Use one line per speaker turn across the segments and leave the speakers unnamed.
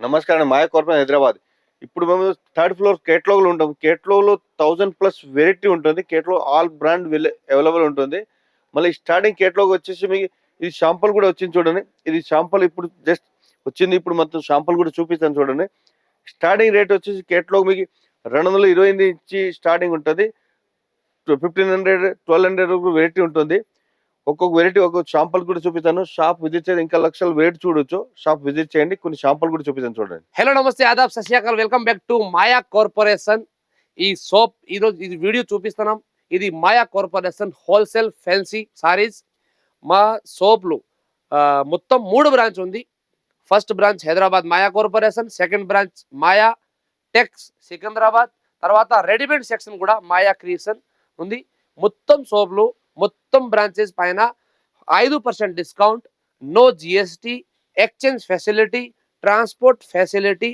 నమస్కారం మాయ కార్పొరేషన్ హైదరాబాద్. ఇప్పుడు మేము థర్డ్ ఫ్లోర్ కేటలాగ్‌లో ఉంటాం. కేటలాగ్‌లో 1000 ప్లస్ వెరైటీ ఉంటుంది. కేటలాగ్ ఆల్ బ్రాండ్ అవైలబుల్ ఉంటుంది. మళ్ళీ స్టార్టింగ్ కేటలాగ్ వచ్చేసి మీకు ఇది షాంపూలు కూడా వచ్చింది చూడండి. ఇది షాంపూలు ఇప్పుడు జస్ట్ వచ్చింది. ఇప్పుడు మొత్తం షాంపూలు కూడా చూపిస్తాను చూడండి. స్టార్టింగ్ రేట్ వచ్చేసి కేటలాగ్ మీకు 228 నుంచి స్టార్టింగ్ ఉంటది. 1500, 1200 వెరైటీ ఉంటుంది. ఒక్కొక్క వెరైటీ ఒక్కొక్క షాంపూలు కూడా చూపిస్తాను. షాప్ విజిట్ చేయండి. ఇంకా లక్షల వెరైటీ చూడొచ్చు. షాప్ విజిట్ చేయండి. కొన్ని షాంపూలు కూడా చూపిస్తాను చూడండి.
హలో నమస్తే ఆదాబ్ సత్ శ్రీ అకాల్ welcome back to Maya corporation. ఈ సోప్ ఈరోజు ఇది వీడియో చూపిస్తున్నాం. ఇది Maya corporation wholesale fancy saris. మా సోప్లు మొత్తం 3 బ్రాంచ్ ఉంది. First branch Hyderabad Maya corporation, second branch Maya Tex Secunderabad, తర్వాత రెడీమేడ్ సెక్షన్ కూడా మాయా క్రియేషన్ ఉంది. మొత్తం సోప్లు మొత్తం బ్రాంచెస్ పైన 5% discount, no GST, exchange facility, transport facility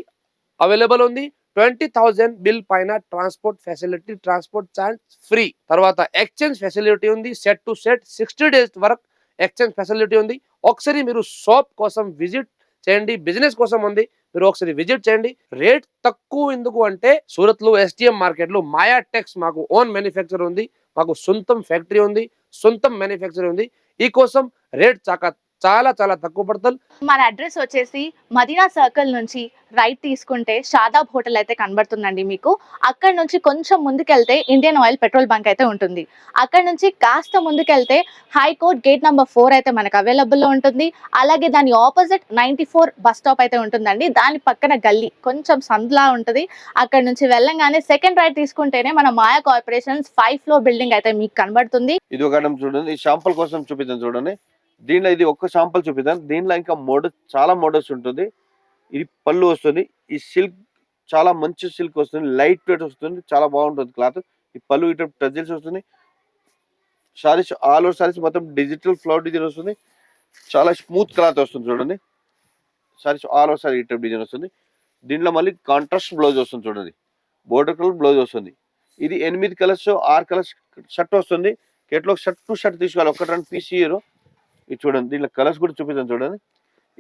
available ఉంది. 20,000 బిల్ పైన transport facility, transport charge free. తర్వాత ఎక్స్చేంజ్ ఫెసిలిటీ ఉంది. సెట్ టు సెట్ 60 డేస్ వరకు ఎక్స్చేంజ్ ఫెసిలిటీ ఉంది. ఒకసారి మీరు షాప్ కోసం విజిట్ చేయండి. బిజినెస్ కోసం ఉంది, మీరు ఒకసారి విజిట్ చేయండి. రేట్ తక్కువ ఎందుకు అంటే సూరత్ లో ఎస్టిఎం మార్కెట్ లో మాయా టెక్స్ మాకు ఓన్ మ్యానుఫ్యాక్చర్ ఉంది. మాకు సొంతం ఫ్యాక్టరీ ఉంది, సొంతం మ్యానుఫ్యాక్చర్ ఉంది. ఈ కోసం రేట్ చాలా చాలా తక్కువ పడుతుంది.
మన అడ్రస్ వచ్చేసి మదీనా సర్కిల్ నుంచి రైట్ తీసుకుంటే షాదాబ్ హోటల్ అయితే కనబడుతుందండి మీకు. అక్కడ నుంచి కొంచెం ముందుకెళ్తే ఇండియన్ ఆయిల్ పెట్రోల్ బంక్ అయితే ఉంటుంది. అక్కడ నుంచి కాస్త ముందుకెళ్తే హైకోర్ట్ గేట్ నెంబర్ 4 అయితే మనకు అవైలబుల్లో ఉంటుంది. అలాగే దాని ఆపోజిట్ 94 బస్ స్టాప్ అయితే ఉంటుందండి. దాని పక్కన గల్లీ కొంచెం సందులా ఉంటుంది. అక్కడ నుంచి వెళ్ళంగానే సెకండ్ రైట్ తీసుకుంటేనే మన మాయా కార్పొరేషన్స్ 5th ఫ్లోర్ బిల్డింగ్ అయితే మీకు కనబడుతుంది.
ఇది ఒక చూడండి. ఈ షాంపూల కోసం చూపిద్దాం చూడండి. దీంట్లో ఇది ఒక్క షాంపూల్ చూపిద్దాం. దీంట్లో ఇంకా చాలా మోడల్స్ ఉంటుంది. ఇది పళ్ళు వస్తుంది. ఈ సిల్క్ చాలా మంచి సిల్క్ వస్తుంది. లైట్ వెయిట్ వస్తుంది. చాలా బాగుంటుంది క్లాత్. ఈ పళ్ళు ఇటు టజిల్స్ వస్తుంది. సారీస్ ఆల్ ఓవర్ సారీస్ మొత్తం డిజిటల్ ఫ్లవర్ డిజైన్ వస్తుంది. చాలా స్మూత్ క్లాత్ వస్తుంది చూడండి. సారీస్ ఆల్ ఓవర్ సారీ ఇటు డిజైన్ వస్తుంది. దీంట్లో మళ్ళీ కాంట్రాస్ట్ బ్లౌజ్ వస్తుంది చూడండి. బోర్డర్ కలర్ బ్లౌజ్ వస్తుంది. ఇది 8 కలర్స్ 6 కలర్స్ షర్ట్ వస్తుంది. కేటలాగ్ షర్ట్ టు షర్ట్ తీసుకోవాలి. 1-2 పీస్ ఇయర్. ఇది చూడండి. దీంట్లో కలర్స్ కూడా చూపిస్తాను చూడండి.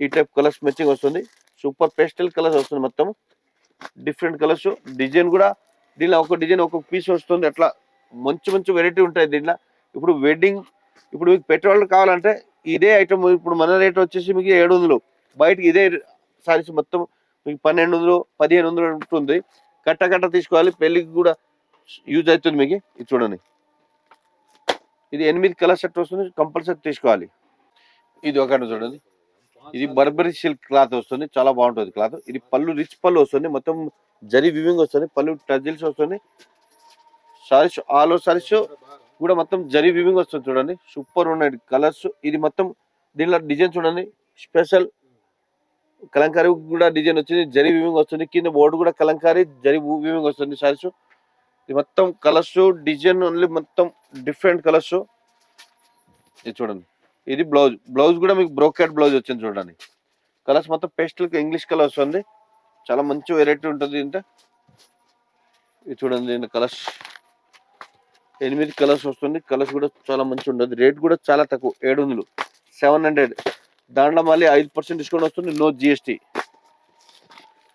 ఈ టైప్ కలర్స్ మ్యాచింగ్ వస్తుంది. సూపర్ పేస్టల్ కలర్స్ వస్తుంది. మొత్తం డిఫరెంట్ కలర్స్. డిజైన్ కూడా దీనిలో ఒక డిజైన్ ఒక్కొక్క పీస్ వస్తుంది. అట్లా మంచి వెరైటీ ఉంటాయి దీంట్లో. ఇప్పుడు వెడ్డింగ్ ఇప్పుడు మీకు పెట్రోల్ కావాలంటే ఇదే ఐటమ్ ఇప్పుడు మన రేట్ వచ్చేసి మీకు 700. బయటకి ఇదే సారీస్ మొత్తం మీకు 1200, 1500 ఉంటుంది. కట్ట తీసుకోవాలి. పెళ్ళికి కూడా యూజ్ అవుతుంది మీకు. ఇది చూడండి. ఇది 8 కలర్ సెట్ వస్తుంది. కంపల్సరీ తీసుకోవాలి. ఇది ఒకటి చూడండి. ఇది బర్బరీ సిల్క్ క్లాత్ వస్తుంది. చాలా బాగుంటుంది క్లాత్. ఇది పళ్ళు రిచ్ పళ్ళు వస్తుంది. మొత్తం జరీ వివింగ్ వస్తుంది. పళ్ళు టజిల్స్ వస్తుంది. సారీస్ ఆల్ ఓవర్ సారీస్ కూడా మొత్తం జరీ వివింగ్ వస్తుంది చూడండి. సూపర్ ఉన్నాయి కలర్స్. ఇది మొత్తం దీనిలో డిజైన్ చూడండి. స్పెషల్ కలంకారీ కూడా డిజైన్ వచ్చింది. జరీ వివింగ్ వస్తుంది. కింద బోర్డు కూడా కలంకారీ జరీ వివింగ్ వస్తుంది సారీస్. ఇది మొత్తం కలర్స్ డిజైన్ ఓన్లీ మొత్తం డిఫరెంట్ కలర్స్. ఇది చూడండి. ఇది బ్లౌజ్ కూడా మీకు బ్రోకెట్ బ్లౌజ్ వచ్చింది చూడండి. కలర్స్ మొత్తం పేస్టల్ ఇంగ్లీష్ కలర్ వస్తుంది. చాలా మంచి వెరైటీ ఉంటుంది. ఇంత ఇది చూడండి. దీని కలర్స్ 8 కలర్స్ వస్తుంది. కలర్స్ కూడా చాలా మంచి ఉంటుంది. రేట్ కూడా చాలా తక్కువ. 700, 700. దాంట్లో మళ్ళీ 5% డిస్కౌంట్ వస్తుంది. No GST.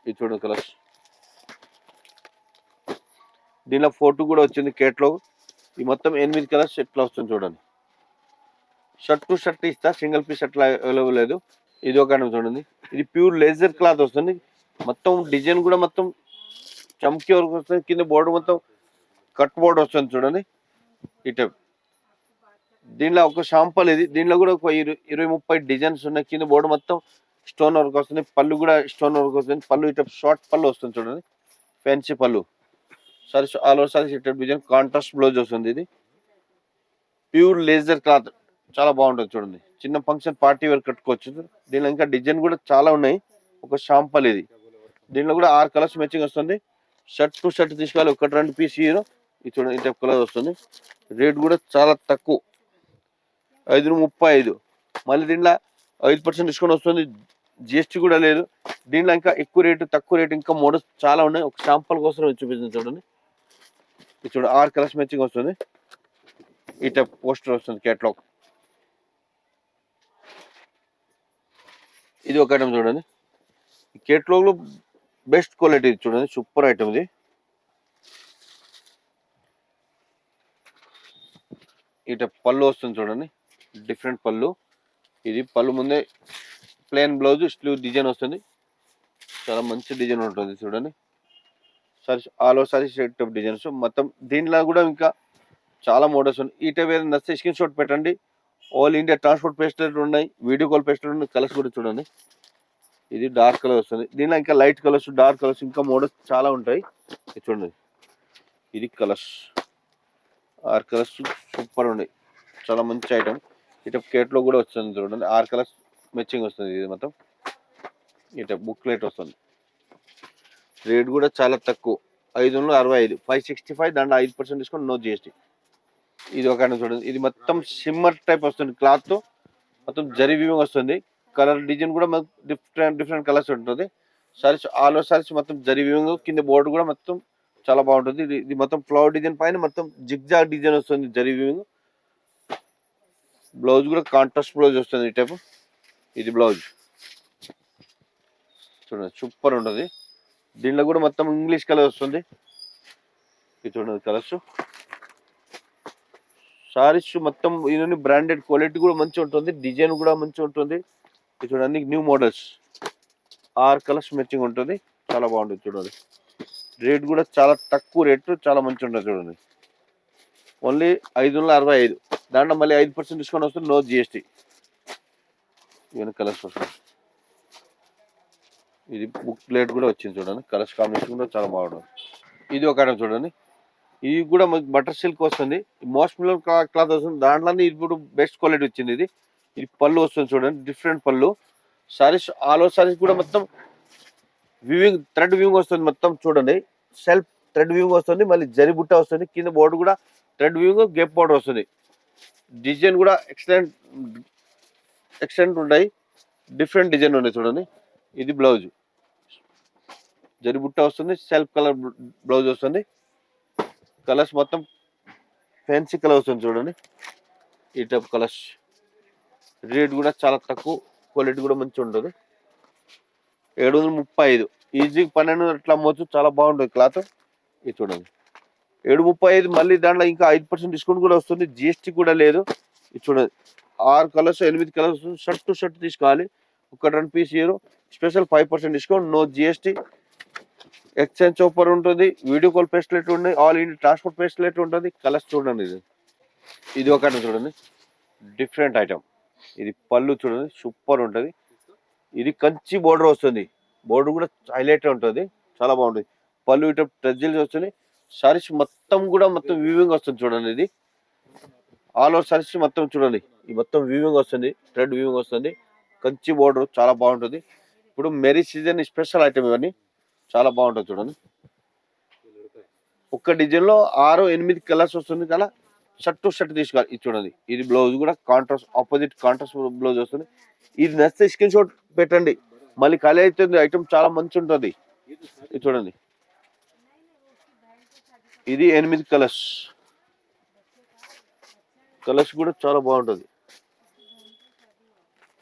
ఇది చూడండి కలర్స్. దీనిలో ఫోటో కూడా వచ్చింది కేటలాగ్. ఈ మొత్తం 8 కలర్స్ ఎట్లా వస్తుంది చూడండి. షర్ట్ టు షర్ట్ ఇస్తా. సింగిల్ పీస్ అట్లా అవైలబుల్ లేదు. ఇది ఒక చూడండి. ఇది ప్యూర్ లేజర్ క్లాత్ వస్తుంది. మొత్తం డిజైన్ కూడా మొత్తం చమ్కీ వరకు వస్తుంది. కింద బోర్డు మొత్తం కట్ బోర్డు వస్తుంది చూడండి. ఈ టైప్. దీనిలో ఒక షాంపల్ ఇది. దీనిలో కూడా ఒక 20-30 డిజైన్స్ ఉన్నాయి. కింద బోర్డు మొత్తం స్టోన్ వర్క్ వస్తుంది. పళ్ళు కూడా స్టోన్ వర్క్ వస్తుంది. పళ్ళు ఈ టైప్ షార్ట్ పళ్ళు వస్తుంది చూడండి. ఫ్యాన్సీ పళ్ళు. సారీస్ ఆల్ ఓవర్ సారీస్ ఈ టైప్ డిజైన్. కాంట్రాస్ట్ బ్లౌజ్ వస్తుంది. ఇది ప్యూర్ లేజర్ క్లాత్. చాలా బాగుంటుంది చూడండి. చిన్న ఫంక్షన్ పార్టీ వేర్ కట్టుకోవచ్చు. దీనిలో ఇంకా డిజైన్ కూడా చాలా ఉన్నాయి. ఒక షాంపల్ ఇది. దీనిలో కూడా 6 కలర్స్ మ్యాచింగ్ వస్తుంది. షర్ట్ టు షర్ట్ తీసుకోవాలి. 1-2 పీస్ హీరో. ఇది చూడండి. ఈ టైప్ కలర్ వస్తుంది. రేట్ కూడా చాలా తక్కువ. 535. మళ్ళీ దీంట్లో 5% డిస్కౌంట్ వస్తుంది. జిఎస్టీ కూడా లేదు. దీంట్లో ఇంకా ఎక్కువ రేటు తక్కువ రేటు ఇంకా మోడల్స్ చాలా ఉన్నాయి. ఒక షాంపల్ కోసం చూపిస్తుంది చూడండి. ఇది చూడండి. 6 కలర్స్ మ్యాచింగ్ వస్తుంది. ఈ టైప్ పోస్టర్ వస్తుంది కేటలాగ్. ఇది ఒక ఐటమ్ చూడండి. కేటలాగ్ లో బెస్ట్ క్వాలిటీ చూడండి, సూపర్ ఐటమ్ ఇది. ఇట పళ్ళు వస్తుంది చూడండి, డిఫరెంట్ పళ్ళు. ఇది పళ్ళు ముందే ప్లెయిన్ బ్లౌజ్, స్లీవ్ డిజైన్ వస్తుంది, చాలా మంచి డిజైన్ ఉంటుంది చూడండి. Saris all over saris set of designs మొత్తం. దీంట్లో కూడా ఇంకా చాలా మోడల్స్ ఉన్నాయి. ఈ టైప్ ఏదైనా నచ్చితే స్క్రీన్ షాట్ పెట్టండి. ఆల్ ఇండియా ట్రాన్స్పోర్ట్ ఫెసిలిటీ ఉన్నాయి, వీడియో కాల్ ఫెసిలిటీ ఉన్నాయి. కలర్స్ కూడా చూడండి, ఇది డార్క్ కలర్ వస్తుంది. దీనిలో ఇంకా లైట్ కలర్స్, డార్క్ కలర్స్, ఇంకా మోడల్స్ చాలా ఉంటాయి. ఇది చూడండి, ఇది కలర్స్ 6 కలర్స్ సూపర్ ఉన్నాయి, చాలా మంచి ఐటమ్. ఇట కేట్లో కూడా వస్తుంది చూడండి, 6 కలర్స్ మ్యాచింగ్ వస్తుంది. ఇది మొత్తం ఇట బుక్లెట్ వస్తుంది. రేట్ కూడా చాలా తక్కువ, 565, 565. దాంట్లో 5% డిస్కౌంట్, నో జిఎస్టీ. ఇది ఒక చూడండి, ఇది మొత్తం సిమ్మర్ టైప్ వస్తుంది. క్లాత్ మొత్తం జరీ వీవింగ్ వస్తుంది. కలర్ డిజైన్ కూడా డిఫరెంట్ కలర్స్ ఉంటుంది. సారీస్ ఆల్ ఓవర్ సారీస్ మొత్తం జరీ వీవింగ్, కింద బోర్డు కూడా మొత్తం చాలా బాగుంటుంది. ఇది మొత్తం ఫ్లవర్ డిజైన్ పైన మొత్తం జిగ్జాగ్ డిజైన్ వస్తుంది, జరీ వీవింగ్. బ్లౌజ్ కూడా కాంట్రాస్ట్ బ్లౌజ్ వస్తుంది ఈ టైప్. ఇది బ్లౌజ్ చూడండి, సూపర్ ఉంటుంది. దీంట్లో కూడా మొత్తం ఇంగ్లీష్ కలర్ వస్తుంది. ఇది చూడండి కలర్స్. సారీస్ మొత్తం ఇది బ్రాండెడ్, క్వాలిటీ కూడా మంచిగా ఉంటుంది, డిజైన్ కూడా మంచిగా ఉంటుంది. ఇది చూడండి, న్యూ మోడల్స్ 6 కలర్స్ మ్యాచింగ్ ఉంటుంది, చాలా బాగుంటుంది చూడండి. రేట్ కూడా చాలా తక్కువ రేటు, చాలా మంచిగా ఉంటుంది చూడండి. ఓన్లీ 565. దాంట్లో మళ్ళీ 5% డిస్కౌంట్ వస్తుంది, నో జిఎస్టీ. ఇవన్నీ కలర్స్ వస్తుంది. ఇది బుక్ ప్లేట్ కూడా వచ్చింది చూడండి, కలర్స్ కాంబినేషన్ కూడా చాలా బాగుంటుంది. ఇది ఒక ఐటమ్ చూడండి, ఇది కూడా బటర్ సిల్క్ వస్తుంది, మోస్ట్ మిలర్ క్లాత్ వస్తుంది. దాంట్లోనే ఇప్పుడు బెస్ట్ క్వాలిటీ వచ్చింది. ఇది పళ్ళు వస్తుంది చూడండి, డిఫరెంట్ పళ్ళు. సారీస్ ఆల్ ఓవర్ సారీస్ కూడా మొత్తం వివింగ్, థ్రెడ్ వివింగ్ వస్తుంది మొత్తం చూడండి. సెల్ఫ్ థ్రెడ్ వివింగ్ వస్తుంది, మళ్ళీ జరి బుట్ట వస్తుంది, కింద బోర్డు కూడా థ్రెడ్ వివింగ్, గేప్ బోర్డర్ వస్తుంది. డిజైన్ కూడా ఎక్సలెంట్ ఉంటాయి, డిఫరెంట్ డిజైన్ ఉన్నాయి చూడండి. ఇది బ్లౌజ్, జరి బుట్ట వస్తుంది, సెల్ఫ్ కలర్ బ్లౌజ్ వస్తుంది. కలర్స్ మొత్తం ఫ్యాన్సీ కలర్ వస్తుంది చూడండి, ఈ టైప్ కలర్స్. రేట్ కూడా చాలా తక్కువ, క్వాలిటీ కూడా మంచిగా ఉంటుంది. 735, ఈజీగా 12 అట్లా అమ్మవచ్చు, చాలా బాగుంటుంది క్లాత్. ఇది చూడండి 735. మళ్ళీ దాంట్లో ఇంకా 5% డిస్కౌంట్ కూడా వస్తుంది, జిఎస్టీ కూడా లేదు. ఇది చూడండి, 6 కలర్స్ 8 కలర్స్ వస్తుంది. షర్ట్ టు షర్ట్ తీసుకోవాలి, ఒక 2 piece year special 5% discount, no GST. Exchange offer ఉంటుంది, వీడియో కాల్ ఫెసిలిటీ ఉంది, ఆల్ ఇండియా ట్రాన్స్పోర్ట్ ఫెసిలిటీ ఉంటుంది. కలర్స్ చూడండి, ఇది ఒక చూడండి, డిఫరెంట్ ఐటమ్. ఇది పళ్ళు చూడండి, సూపర్ ఉంటుంది. ఇది కంచి బోర్డర్ వస్తుంది, బోర్డర్ కూడా హైలైట్ ఉంటుంది, చాలా బాగుంటుంది. పళ్ళు ఇటు టజిల్స్ వస్తుంది. సారీస్ మొత్తం కూడా మొత్తం వీవింగ్ వస్తుంది చూడండి. ఇది ఆల్ ఓవర్ సారీస్ మొత్తం చూడండి, ఈ మొత్తం వీవింగ్ వస్తుంది, థ్రెడ్ వీవింగ్ వస్తుంది, కంచి బోర్డర్ చాలా బాగుంటుంది. ఇప్పుడు మ్యారేజ్ సీజన్ స్పెషల్ ఐటమ్ ఇవన్నీ, చాలా బాగుంటుంది చూడండి. ఒక్క డిజైన్ లో 6, 8 కలర్స్ వస్తుంది కదా, షర్ట్ టు షర్ట్ తీసుకోవాలి. ఇది చూడండి, ఇది బ్లౌజ్ కూడా కాంట్రాస్ట్, ఆపోజిట్ కాంట్రాస్ట్ బ్లౌజ్ వస్తుంది. ఇది నచ్చితే స్క్రీన్ షాట్ పెట్టండి, మళ్ళీ ఖాళీ అవుతుంది. ఐటమ్ చాలా మంచి ఉంటుంది. ఇది చూడండి, ఇది 8 కలర్స్, కలర్స్ కూడా చాలా బాగుంటుంది.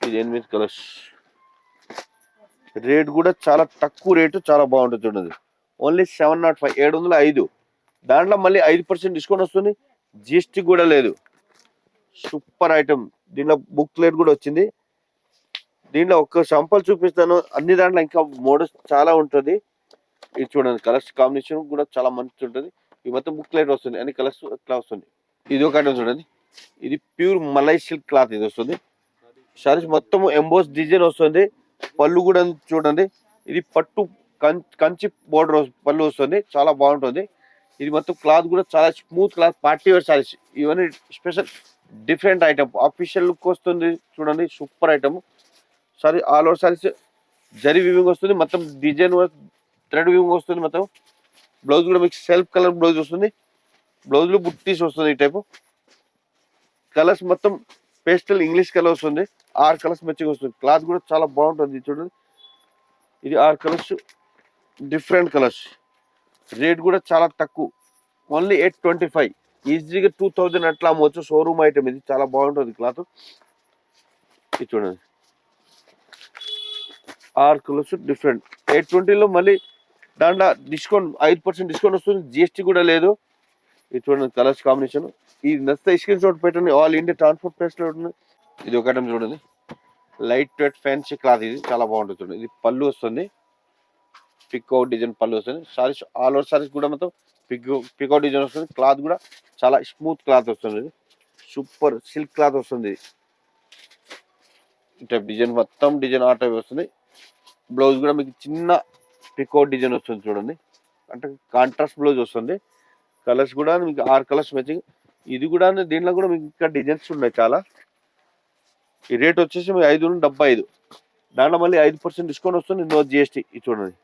ఇది 8 కలర్స్. రేట్ కూడా చాలా తక్కువ రేటు, చాలా బాగుంటుంది చూడండి. ఓన్లీ 705, 705. దాంట్లో మళ్ళీ 5% డిస్కౌంట్ వస్తుంది, జిఎస్టీ కూడా లేదు. Super item. దీంట్లో బుక్ లెట్ కూడా వచ్చింది. దీంట్లో ఒక్క శాంపుల్ చూపిస్తాను, అన్ని దాంట్లో ఇంకా మోడల్స్ చాలా ఉంటుంది. ఇది చూడండి, కలర్స్ కాంబినేషన్ కూడా చాలా మంచి ఉంటుంది. ఈ మొత్తం బుక్ లెట్ వస్తుంది, అన్ని కలర్స్ ఇట్లా వస్తుంది. ఇది ఒక ఐటమ్ చూడండి, ఇది ప్యూర్ మలై సిల్క్ క్లాత్ ఇది వస్తుంది. సారీస్ మొత్తం ఎంబోస్ డిజైన్ వస్తుంది. పళ్ళు కూడా చూడండి, ఇది పట్టు కంచి బోర్డర్ పళ్ళు వస్తుంది, చాలా బాగుంటుంది. ఇది మొత్తం క్లాత్ కూడా చాలా smooth cloth, party wear saris. ఇవన్నీ special different item, official look వస్తుంది చూడండి, super item. Sari all over saris zari weaving వస్తుంది, మొత్తం డిజైన్ థ్రెడ్ వీవింగ్ వస్తుంది. మొత్తం బ్లౌజ్ కూడా మీకు సెల్ఫ్ కలర్ బ్లౌజ్ వస్తుంది, బ్లౌజ్ లో బుట్టీస్ వస్తుంది. ఈ టైపు కలర్స్ మొత్తం పేస్టల్ ఇంగ్లీష్ కలర్ వస్తుంది, 6 కలర్స్ మంచిగా వస్తుంది. క్లాత్ కూడా చాలా బాగుంటుంది చూడండి. ఇది 6 కలర్స్, డిఫరెంట్ కలర్స్. రేట్ కూడా చాలా తక్కువ, ఓన్లీ 825. ఈజీగా 2000 అట్లా అమ్మవచ్చు, షోరూమ్ ఐటమ్. ఇది చాలా బాగుంటుంది క్లాత్. ఇది చూడండి, 6 కలర్స్ డిఫరెంట్. 820లో మళ్ళీ దాంట్లో డిస్కౌంట్ 5% డిస్కౌంట్ వస్తుంది, జిఎస్టీ కూడా లేదు. ఇది చూడండి కలర్స్ కాంబినేషన్. ఇది నచ్చితే స్క్రీన్ షాట్ పెట్టండి, ఆల్ ఇండియా ట్రాన్స్పోర్ట్ ప్రైస్లో ఉంటుంది. ఇది ఒక ఐటమ్ చూడండి, లైట్ వెయిట్ ఫ్యాన్సీ క్లాత్, ఇది చాలా బాగుంటుంది చూడండి. ఇది పళ్ళు వస్తుంది, పికౌట్ డిజైన్ పళ్ళు వస్తుంది. సారీస్ ఆల్ ఓవర్ సారీస్ కూడా మొత్తం పికౌట్ డిజైన్ వస్తుంది. క్లాత్ కూడా చాలా స్మూత్ క్లాత్ వస్తుంది, ఇది సూపర్ సిల్క్ క్లాత్ వస్తుంది. ఈ టైప్ డిజైన్ మొత్తం డిజైన్ ఆ టైప్ వస్తుంది. బ్లౌజ్ కూడా మీకు చిన్న పికౌట్ డిజైన్ వస్తుంది చూడండి, అంటే కాంట్రాస్ట్ బ్లౌజ్ వస్తుంది. కలర్స్ కూడా మీకు 6 కలర్స్ మ్యాచింగ్. ఇది కూడా దీంట్లో కూడా మీకు ఇంకా డిజైన్స్ ఉన్నాయి చాలా. ఈ రేట్ వచ్చేసి మీకు 575, దాంట్లో మళ్ళీ 5% డిస్కౌంట్ వస్తుంది, నో జిఎస్టీ. ఇది చూడండి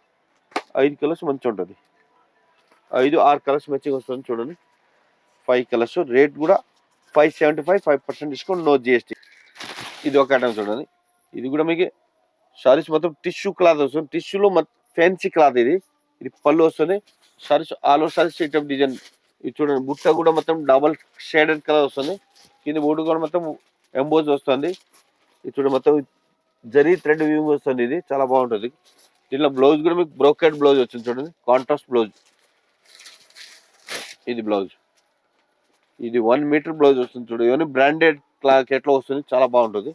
5 కలర్స్ మంచిగా ఉంటుంది, 6 కలర్స్ మ్యాచింగ్ వస్తుంది చూడండి. 5 కలర్స్, రేట్ కూడా 575, 5% డిస్కౌంట్, నో జిఎస్టీ. ఇది ఒక ఐటమ్ చూడండి, ఇది కూడా మీకు సారీస్ మొత్తం టిష్యూ క్లాత్ వస్తుంది. టిష్యూలో ఫ్యాన్సీ క్లాత్ ఇది. ఇది పళ్ళు వస్తుంది. సారీస్ ఆల్ ఓవర్ సారీస్ ఈ టైప్ డిజైన్. ఇది చూడండి, బుట్ట కూడా మొత్తం డబల్ షేడెడ్ కలర్ వస్తుంది. కింద బోర్డు కూడా మొత్తం ఎంబోజ్ వస్తుంది. ఇది చూడండి మొత్తం జరీ థ్రెడ్ వ్యూయింగ్ వస్తుంది, ఇది చాలా బాగుంటుంది. దీంట్లో బ్లౌజ్ కూడా మీకు బ్రోకెడ్ బ్లౌజ్ వచ్చింది చూడండి, కాంట్రాస్ట్ బ్లౌజ్. ఇది బ్లౌజ్, ఇది 1 మీటర్ బ్లౌజ్ వస్తుంది చూడండి. ఇవన్నీ బ్రాండెడ్ క్లాత్ ఎట్లా వస్తుంది, చాలా బాగుంటుంది.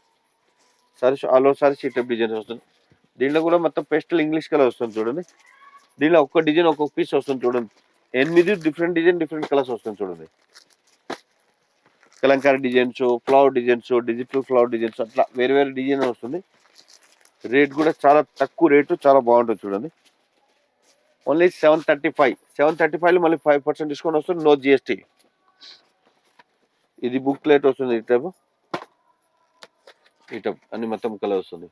సారీస్ ఆల్ ఓవర్ సారీస్ ఈ టైప్ డిజైన్ వస్తుంది. దీంట్లో కూడా మొత్తం పేస్టల్ ఇంగ్లీష్ కలర్ వస్తుంది చూడండి. దీనిలో ఒక్క డిజైన్ ఒక్కొక్క పీస్ వస్తుంది చూడండి. 8 డిఫరెంట్ డిజైన్ డిఫరెంట్ కలర్స్ వస్తుంది చూడండి. Kalamkari designs, flower designs, digital flower designs, అట్లా వేరే వేరే డిజైన్ వస్తుంది. రేట్ కూడా చాలా తక్కువ రేటు, చాలా బాగుంటుంది చూడండి. ఓన్లీ 735. 735లో మళ్ళీ 5% డిస్కౌంట్ వస్తుంది, నో జిఎస్టీ. ఇది బుక్ ప్లేట్ వస్తుంది, ఈ టైప్ అన్ని మొత్తం కలర్ వస్తుంది.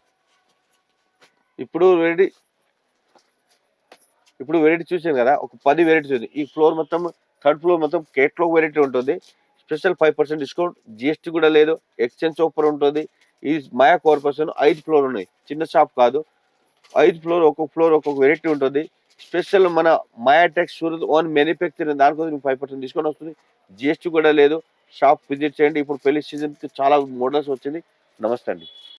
ఇప్పుడు వెరైటీ చూసాను కదా, ఒక 10 వెరైటీస్ ఉంది. ఈ ఫ్లోర్ మొత్తం, థర్డ్ ఫ్లోర్ మొత్తం కేట్లాగ్ వెరైటీ ఉంటుంది. స్పెషల్ 5% డిస్కౌంట్, జిఎస్టీ కూడా లేదు, ఎక్స్చేంజ్ ఆఫర్ ఉంటుంది. ఈ మాయా కార్పొరేషన్ 5 ఫ్లోర్ ఉన్నాయి, చిన్న షాప్ కాదు. 5 ఫ్లోర్, ఒక్కొక్క ఫ్లోర్ ఒక్కొక్క వెరైటీ ఉంటుంది. స్పెషల్ మన మాయా టెక్స్ సూరత్ ఓన్ మ్యానుఫ్యాక్చరింగ్, దానికోసం 5% డిస్కౌంట్ వస్తుంది, జిఎస్టీ కూడా లేదు. షాప్ విజిట్ చేయండి. ఇప్పుడు పెళ్లి సీజన్కి చాలా మోడల్స్ వచ్చింది. నమస్తే అండి.